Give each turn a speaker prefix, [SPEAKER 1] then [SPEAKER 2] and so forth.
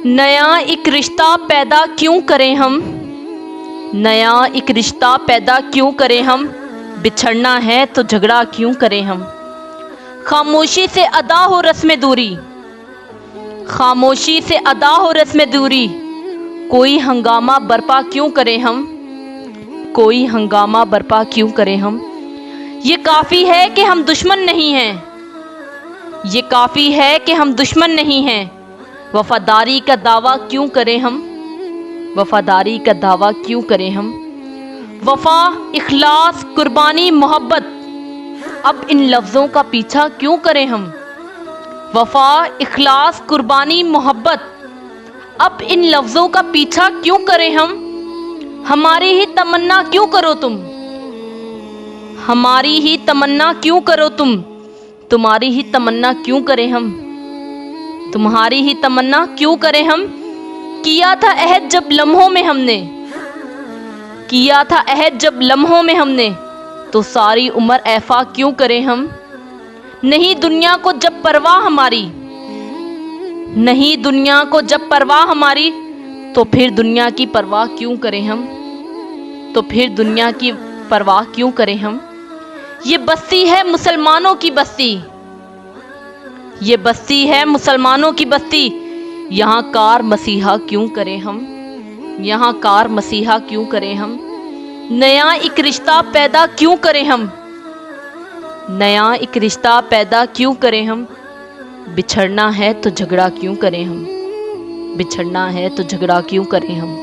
[SPEAKER 1] नया एक रिश्ता पैदा क्यों करें हम, नया एक रिश्ता पैदा क्यों करें हम, बिछड़ना है तो झगड़ा क्यों करें हम। खामोशी से अदा हो रस्म दूरी, खामोशी से अदा हो रस्म दूरी, कोई हंगामा बरपा क्यों करें हम, कोई हंगामा बरपा क्यों करें हम। ये काफ़ी है कि हम दुश्मन नहीं हैं, ये काफ़ी है कि हम दुश्मन नहीं हैं, वफादारी का दावा क्यों करें हम, वफादारी का दावा क्यों करें हम। वफा, इखलास, कुर्बानी, मोहब्बत, अब इन लफ्ज़ों का पीछा क्यों करें हम। वफा, इखलास, कुर्बानी, मोहब्बत, अब इन लफ्ज़ों का पीछा क्यों करें हम। हमारी ही तमन्ना क्यों करो तुम, हमारी ही तमन्ना क्यों करो तुम, तुम्हारी ही तमन्ना क्यों करें हम, तुम्हारी ही तमन्ना क्यों करें हम। किया था अहद जब लम्हों में हमने, किया था अहद जब लम्हों में हमने, तो सारी उम्र ऐफा क्यों करें हम। नहीं दुनिया को जब परवाह हमारी, नहीं दुनिया को जब परवाह हमारी, तो फिर दुनिया की परवाह क्यों करें हम, तो फिर दुनिया की परवाह क्यों करें हम। ये बस्ती है मुसलमानों की बस्ती, ये बस्ती है मुसलमानों की बस्ती, यहाँ कार मसीहा क्यों करें हम, यहाँ कार मसीहा क्यों करें हम। नया एक रिश्ता पैदा क्यों करें हम, नया एक रिश्ता पैदा क्यों करें हम। बिछड़ना है तो झगड़ा क्यों करें हम, बिछड़ना है तो झगड़ा क्यों करें हम।